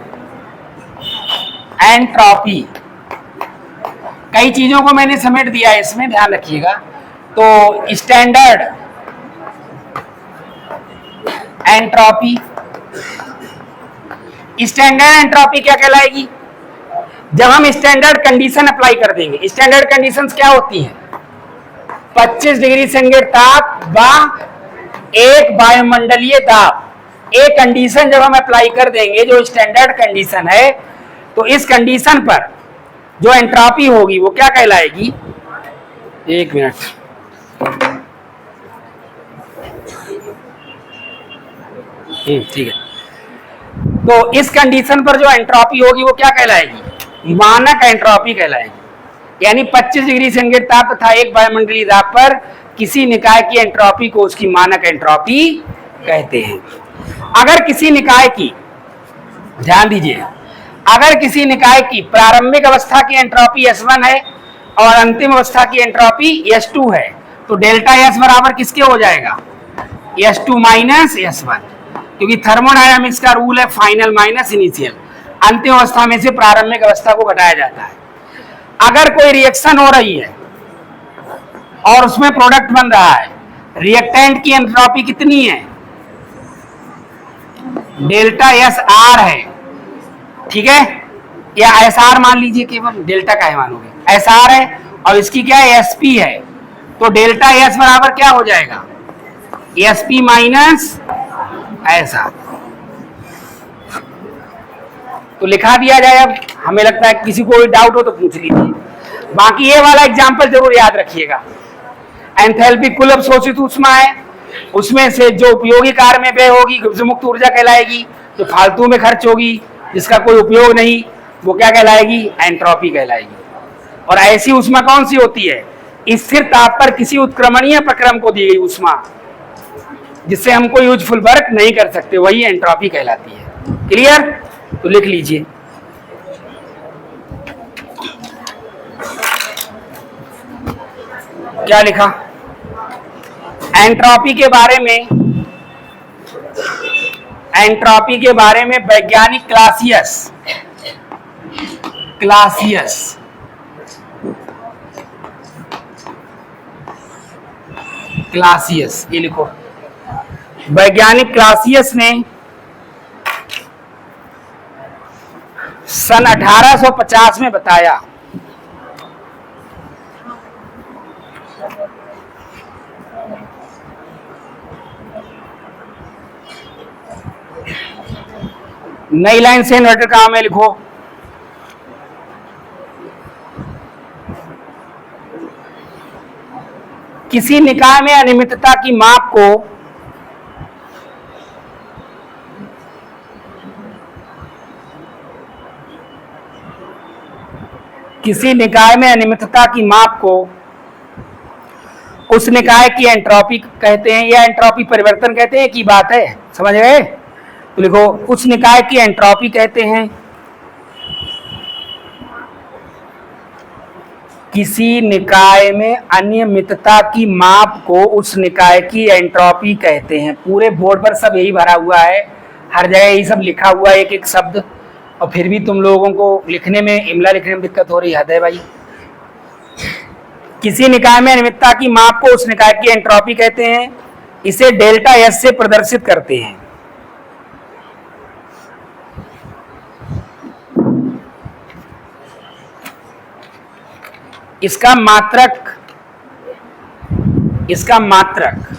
एंट्रॉपी। कई चीजों को मैंने समेट दिया है इसमें, ध्यान रखिएगा। तो स्टैंडर्ड एंट्रॉपी, स्टैंडर्ड एंट्रॉपी क्या कहलाएगी? जब हम स्टैंडर्ड कंडीशन अप्लाई कर देंगे। स्टैंडर्ड कंडीशंस क्या होती हैं? 25 डिग्री सेंटीग्रेड ताप व एक वायुमंडलीय दाब। एक कंडीशन जब हम अप्लाई कर देंगे जो स्टैंडर्ड कंडीशन है, तो इस कंडीशन पर जो एंट्रॉपी होगी वो क्या कहलाएगी? एक मिनट, ठीक है। तो इस कंडीशन पर जो एंट्रॉपी होगी वो क्या कहलाएगी? मानक एंट्रॉपी कहलाएगी। यानी 25 डिग्री सेंटीग्रेड ताप तथा एक वायुमंडलीय दाब पर किसी निकाय की एंट्रॉपी को उसकी मानक एंट्रॉपी कहते हैं। अगर किसी निकाय की, ध्यान दीजिए, अगर किसी निकाय की प्रारंभिक अवस्था की एंट्रॉपी S1 है और अंतिम अवस्था की एंट्रॉपी S2 है, तो डेल्टा S बराबर किसके हो जाएगा? S2 माइनस S1, क्योंकि थर्मोडायनामिक्स का रूल है फाइनल माइनस इनिशियल। अंतिम अवस्था में से प्रारंभिक अवस्था को घटाया जाता है। अगर कोई रिएक्शन हो रही है और उसमें प्रोडक्ट बन रहा है, रिएक्टेंट की एंट्रॉपी कितनी है? डेल्टा एस आर है, ठीक है, या एस आर मान लीजिए, केवल डेल्टा का है मानोगे, एस आर है और इसकी क्या है? एस पी है। तो डेल्टा एस बराबर क्या हो जाएगा? S P minus S R. तो लिखा दिया जाए। अब हमें लगता है किसी को कोई डाउट हो तो पूछ लीजिए। बाकी ये वाला एग्जांपल जरूर याद रखिएगा। एंथैल्पी कुल अवशोषित ऊष्मा है, उसमें से जो उपयोगी कार्य में व्यय होगी गिब्स मुक्त ऊर्जा कहलाएगी। जो फालतू में खर्च होगी, जिसका कोई उपयोग नहीं, वो क्या कहलाएगी? एंट्रॉपी कहलाएगी। और ऐसी ऊष्मा कौन सी होती है? स्थिर ताप पर किसी उत्क्रमणीय प्रक्रम को दी गई ऊष्मा, जिससे हम कोई यूजफुल वर्क नहीं कर सकते, वही एंट्रॉपी कहलाती है। क्लियर? तो लिख लीजिए। क्या लिखा? एंट्रोपी के बारे में, एंट्रोपी के बारे में वैज्ञानिक क्लासियस, क्लासियस क्लासियस ये लिखो। वैज्ञानिक क्लासियस ने सन 1850 में बताया नई लाइन से इन्वर्टर काम है, लिखो। किसी निकाय में अनियमितता की माप को किसी निकाय में अनियमितता की माप को उस निकाय की एंट्रोपी कहते हैं, या एंट्रोपी परिवर्तन कहते हैं, की बात है, समझ गए? तो लिखो उस निकाय की एंट्रोपी कहते हैं। किसी निकाय में अनियमितता की माप को उस निकाय की एंट्रोपी कहते हैं। पूरे बोर्ड पर सब यही भरा हुआ है, हर जगह यही सब लिखा हुआ है, एक एक शब्द, और फिर भी तुम लोगों को लिखने में, इमला लिखने में दिक्कत हो रही है, हद है भाई। किसी निकाय में अनियमितता की माप को उस निकाय की एंट्रोपी कहते हैं। इसे डेल्टा एस से प्रदर्शित करते हैं। इसका मात्रक, इसका मात्रक,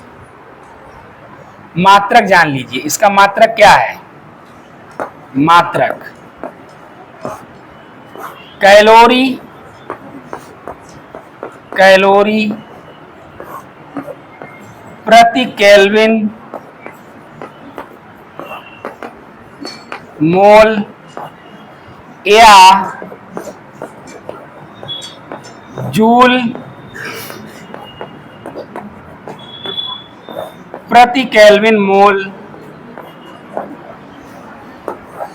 मात्रक जान लीजिए। इसका मात्रक क्या है? मात्रक कैलोरी, कैलोरी प्रति केल्विन मोल या जूल प्रति केल्विन मोल,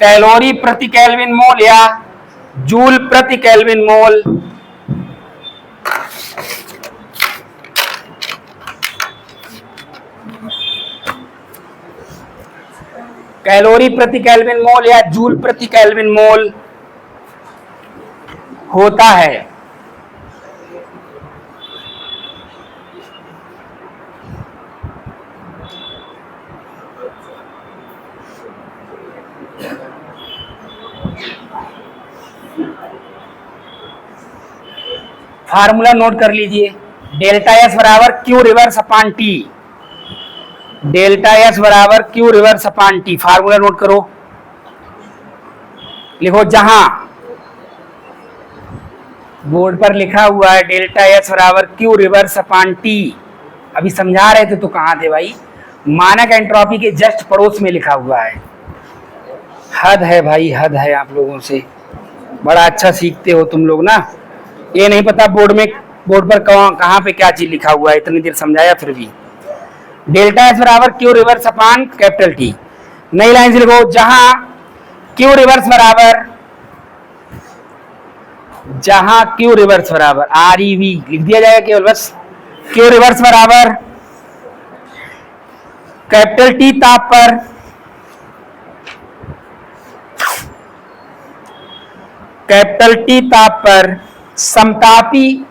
कैलोरी प्रति केल्विन मोल या जूल प्रति केल्विन मोल। कैलोरी प्रति केल्विन मोल या जूल प्रति केल्विन मोल होता है। फार्मूला नोट कर लीजिए। डेल्टा एस बराबर क्यू रिवर्स अपान टी, डेल्टा एस बराबर क्यू रिवर्स अपान टी। फार्मूला नोट करो, लिखो। जहां बोर्ड पर लिखा हुआ है डेल्टा एस बराबर क्यू रिवर्स अपान टी, अभी समझा रहे थे तो कहां थे भाई? मानक एंट्रोपी के जस्ट पड़ोस में लिखा हुआ है। हद है भाई, हद है आप लोगों से। बड़ा अच्छा सीखते हो तुम लोग ना। ये नहीं पता बोर्ड में, बोर्ड पर कहां पे क्या चीज लिखा हुआ है, इतनी देर समझाया फिर भी। डेल्टा एस बराबर क्यू रिवर्स अपान कैपिटल टी। नई लाइन से लिखो। जहां क्यू रिवर्स बराबर, जहां क्यू रिवर्स बराबर आर ई वी लिख दिया जाएगा केवल बस। क्यू रिवर्स बराबर कैपिटल टी ताप पर कैपिटल टी ताप पर समतापी,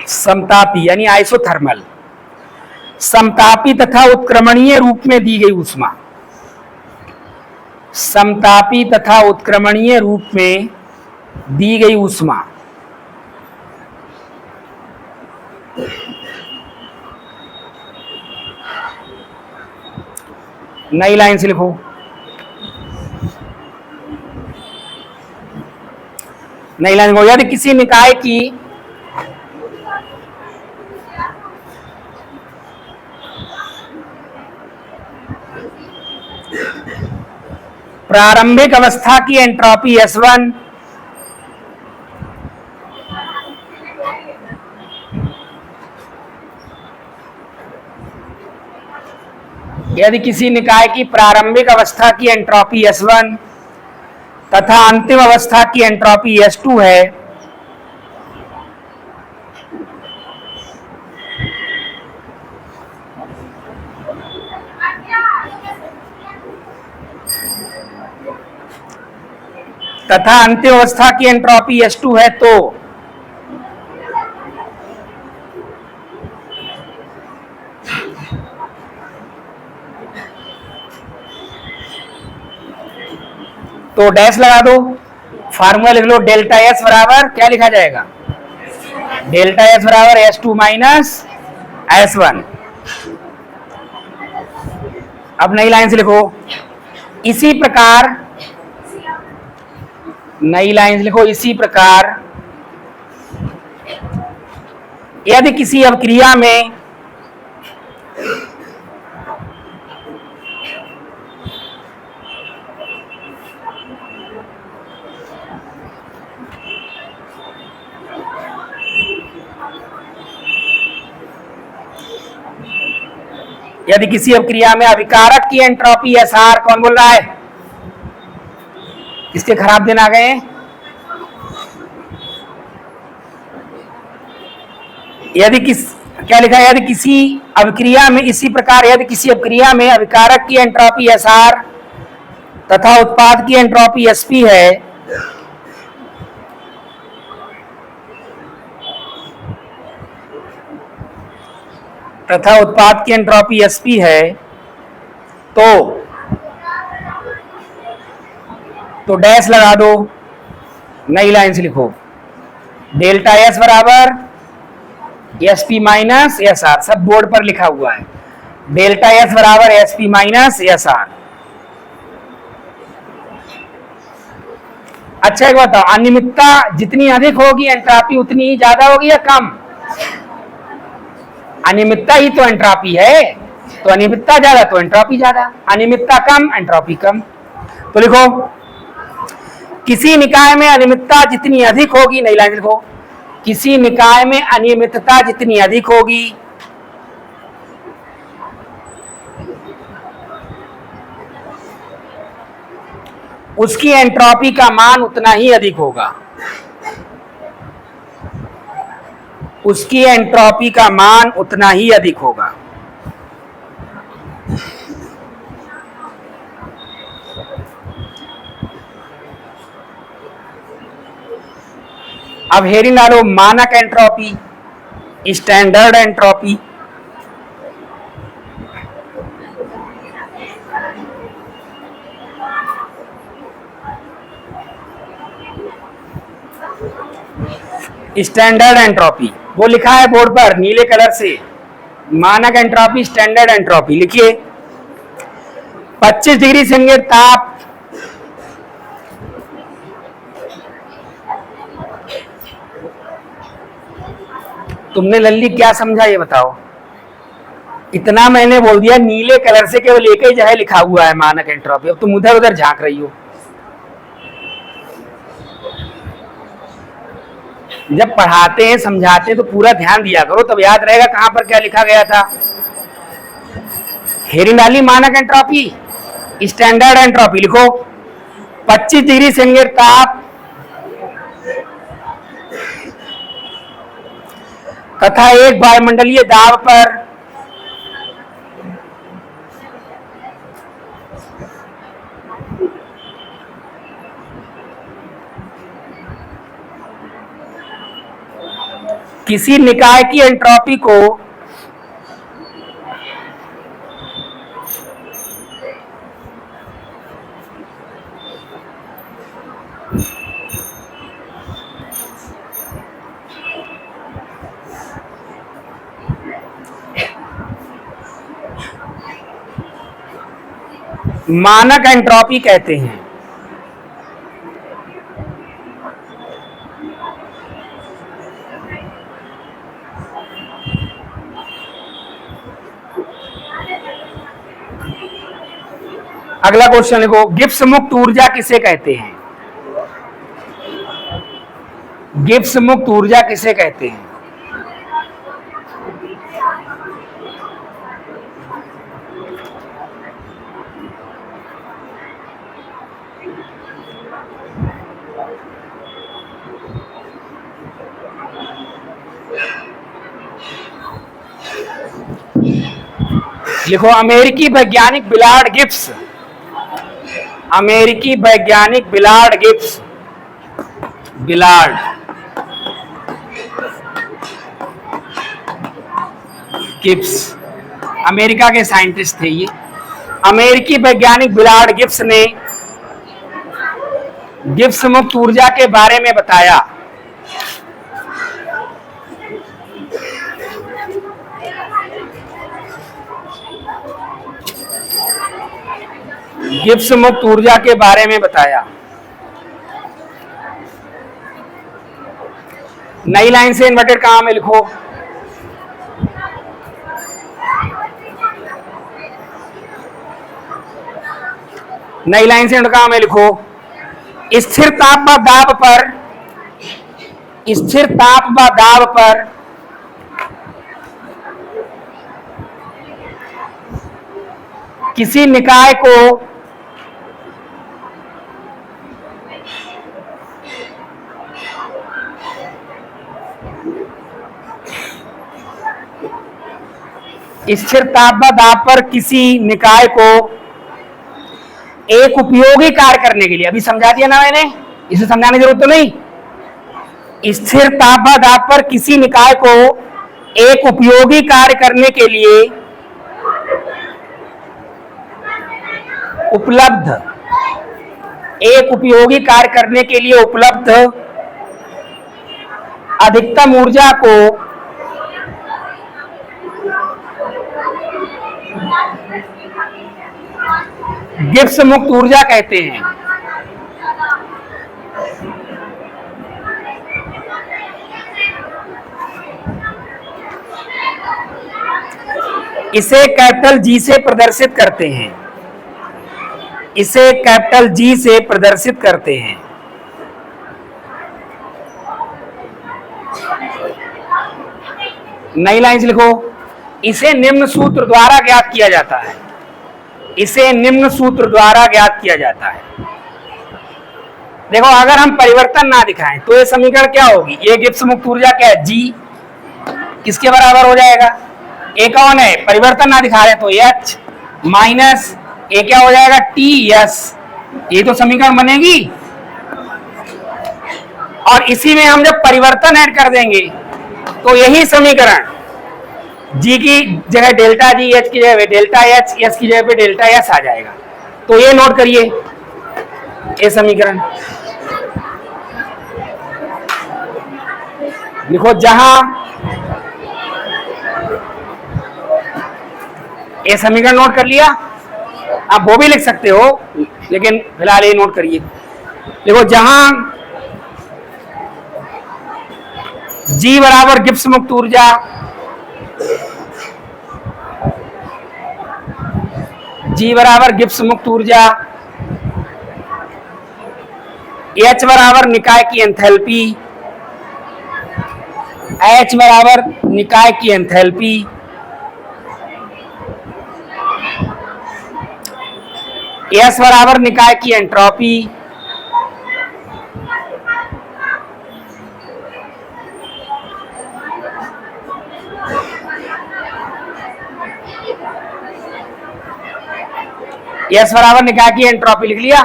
समतापी यानी आइसोथर्मल, समतापी तथा उत्क्रमणीय रूप में दी गई ऊष्मा, समतापी तथा उत्क्रमणीय रूप में दी गई ऊष्मा नई लाइन से लिखो। नई लाइन को, यदि किसी निकाय की प्रारंभिक अवस्था की एंट्रोपी S1 S1 यदि किसी निकाय की प्रारंभिक अवस्था की एंट्रोपी S1 तथा अंतिम अवस्था की एंट्रोपी S2 है, तथा अंतिम अवस्था की एंट्रोपी S2 है, तो डैश लगा दो, फार्मूला लिख लो, डेल्टा S बराबर क्या लिखा जाएगा, डेल्टा S बराबर S2 माइनस S1। अब नई लाइन से लिखो, इसी प्रकार नई लाइन से लिखो, इसी प्रकार यदि किसी अभिक्रिया में अभिकारक की एंट्रोपी SR, कौन बोल रहा है, किसके खराब दिन आ गए हैं, क्या लिखा है, यदि किसी अभिक्रिया में, इसी प्रकार यदि किसी अभिक्रिया में अभिकारक की एंट्रोपी SR तथा उत्पाद की एंट्रोपी SP है, तो डैश लगा दो, नई लाइन से लिखो, डेल्टा S बराबर SP माइनस SR, सब बोर्ड पर लिखा हुआ है, डेल्टा S बराबर SP माइनस SR। अच्छा एक बताओ, अनियमितता जितनी अधिक होगी एंट्रोपी उतनी ही ज्यादा होगी या कम, अनियमितता ही तो एंट्रोपी है, तो अनियमितता ज्यादा तो एंट्रोपी ज्यादा, अनियमितता कम एंट्रोपी कम। तो लिखो, किसी निकाय में अनियमितता जितनी अधिक होगी, नई लाइन लिखो, किसी निकाय में अनियमितता जितनी अधिक होगी उसकी एंट्रोपी का मान उतना ही अधिक होगा, उसकी एंट्रोपी का मान उतना ही अधिक होगा। अब हेडिंग डालो, मानक entropy, standard entropy. Standard entropy वो लिखा है बोर्ड पर नीले कलर से, मानक एंट्रोपी, स्टैंडर्ड एंट्रोपी लिखिए। 25 डिग्री सेंटीग्रेड ताप तुमने लल्ली क्या समझा ये बताओ, इतना मैंने बोल दिया, नीले कलर से केवल एक ही जगह लिखा हुआ है मानक एंट्रोपी, अब तुम उधर उधर झांक रही हो। जब पढ़ाते हैं समझाते हैं तो पूरा ध्यान दिया करो, तब याद रहेगा कहां पर क्या लिखा गया था। हेडिंग डाली मानक एंट्रोपी, स्टैंडर्ड एंट्रोपी लिखो। 25 डिग्री सेंटीग्रेड ताप तथा एक वायुमंडलीय दाब पर किसी निकाय की एंट्रोपी को मानक एंट्रोपी कहते हैं। अगला क्वेश्चन लिखो, गिब्स मुक्त ऊर्जा किसे कहते हैं? गिब्स मुक्त ऊर्जा किसे कहते हैं? लिखो अमेरिकी वैज्ञानिक बिलार्ड गिब्स, अमेरिकी वैज्ञानिक बिलार्ड गिब्स, बिलार्ड गिब्स अमेरिका के साइंटिस्ट थे ये। अमेरिकी वैज्ञानिक बिलार्ड गिब्स ने गिब्स मुक्त ऊर्जा के बारे में बताया। गिब्स मुक्त ऊर्जा के बारे में बताया। नई लाइन से इन्वर्टेड कॉमा में लिखो। नई लाइन से इन्वर्टेड कॉमा में लिखो। स्थिर ताप व दाब पर, स्थिर ताप व दाब पर किसी निकाय को स्थिर ताप व दाब पर किसी निकाय को एक उपयोगी कार्य करने के लिए, अभी समझा दिया ना मैंने, इसे समझाने की जरूरत तो नहीं। स्थिर ताप व दाब पर किसी निकाय को एक उपयोगी कार्य करने के लिए उपलब्ध, एक उपयोगी कार्य करने के लिए उपलब्ध अधिकतम ऊर्जा को गिब्स मुक्त ऊर्जा कहते हैं। इसे कैपिटल जी से प्रदर्शित करते हैं, इसे कैपिटल जी से प्रदर्शित करते हैं। नई लाइन से लिखो। इसे निम्न सूत्र द्वारा ज्ञात किया जाता है, इसे निम्न सूत्र द्वारा ज्ञात किया जाता है। देखो अगर हम परिवर्तन ना दिखाएं तो ये समीकरण क्या होगी, ये गिब्स मुक्त ऊर्जा क्या है, जी किसके बराबर हो जाएगा, ए कौन है, परिवर्तन ना दिखा रहे तो एच माइनस ए क्या हो जाएगा, टी एस। ये तो समीकरण बनेगी। और इसी में हम जब परिवर्तन ऐड कर देंगे तो यही समीकरण जी की जगह डेल्टा जी, एच की जगह डेल्टा एच, एस की जगह पे डेल्टा एस आ जाएगा। तो ये नोट करिए, ये समीकरण लिखो। जहां ये समीकरण नोट कर लिया, आप वो भी लिख सकते हो लेकिन फिलहाल ये नोट करिए। देखो जहां जी बराबर गिब्स मुक्त ऊर्जा, जी बराबर गिब्स मुक्त ऊर्जा, एच बराबर निकाय की एंथैल्पी, एच बराबर निकाय की एंथैल्पी, एस बराबर निकाय की एंट्रोपी, एस बराबर निकाय की एंट्रोपी लिख लिया।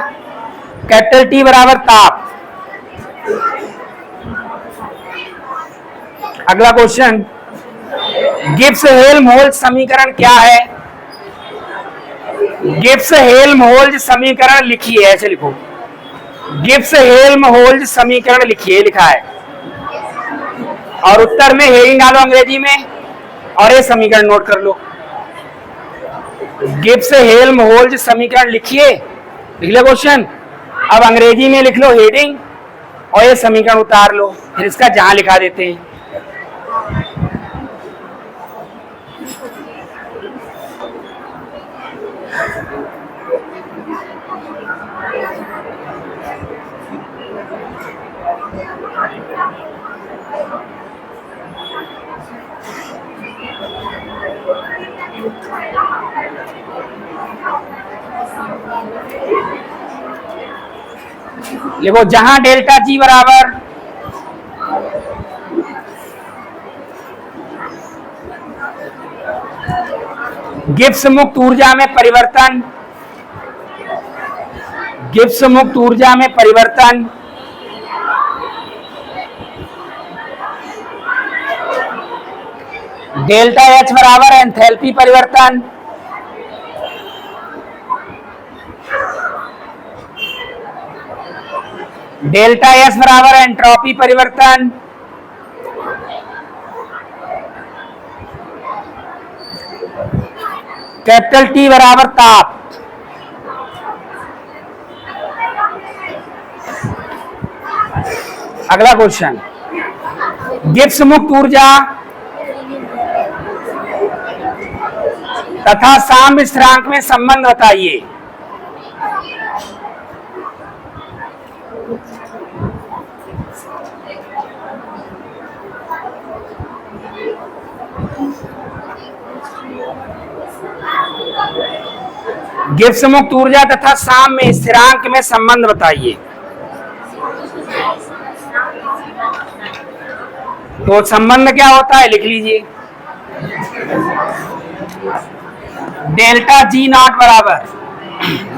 कैपिटल टी बराबर ताप। अगला क्वेश्चन, गिब्स हेल्महोल्ट्ज समीकरण क्या है। गिब्स हेल्महोल्ट्ज समीकरण लिखिए, ऐसे लिखो, गिब्स हेल्महोल्ट्ज समीकरण लिखिए, लिखा है। और उत्तर में हेडिंग डालो अंग्रेजी में और ये समीकरण नोट कर लो। गिब्स हेल्महोल्ट्ज समीकरण लिखिए, लिख लो क्वेश्चन। अब अंग्रेजी में लिख लो हेडिंग और ये समीकरण उतार लो, फिर इसका जहां लिखा देते हैं। देखो जहां डेल्टा जी बराबर गिब्स मुक्त ऊर्जा में परिवर्तन, गिब्स मुक्त ऊर्जा में परिवर्तन डेल्टा एच बराबर एंथैल्पी परिवर्तन, डेल्टा एस बराबर एंट्रोपी परिवर्तन, कैपिटल टी बराबर ताप। अगला क्वेश्चन, गिब्स मुक्त ऊर्जा तथा साम्य स्थिरांक में संबंध बताइए। गिब्स मुक्त ऊर्जा तथा साम्य स्थिरांक में संबंध बताइए। तो संबंध क्या होता है लिख लीजिए। डेल्टा जी नॉट बराबर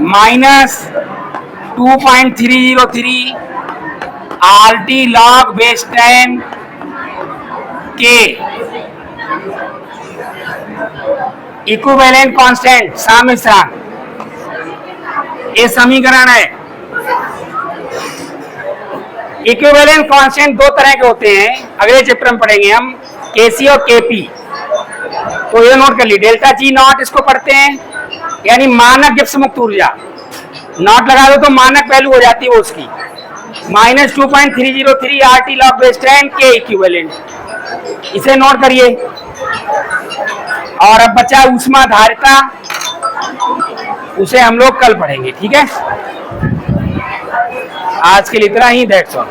-2.303 RT log बेस 10 के इक्विवेलेंट कांस्टेंट साम्य स्थिरांक। ये समीकरण है। इक्विवेलेंट कांस्टेंट दो तरह के होते हैं, अगले चैप्टर में पढ़ेंगे हम, केसी और केपी। तो ये नोट कर ली, डेल्टा जी नॉट इसको पढ़ते हैं, यानी मानक गिब्स मुक्त ऊर्जा। नॉट लगा दो तो मानक वैल्यू हो जाती है वो उसकी, -2.303 RT log बेस 10 के इक्विवेलेंट। इसे नोट करिए। और अब बचा ऊष्मा धारिता, उसे हम लोग कल पढ़ेंगे, ठीक है। आज के लिए इतना ही, दैट्स ऑल।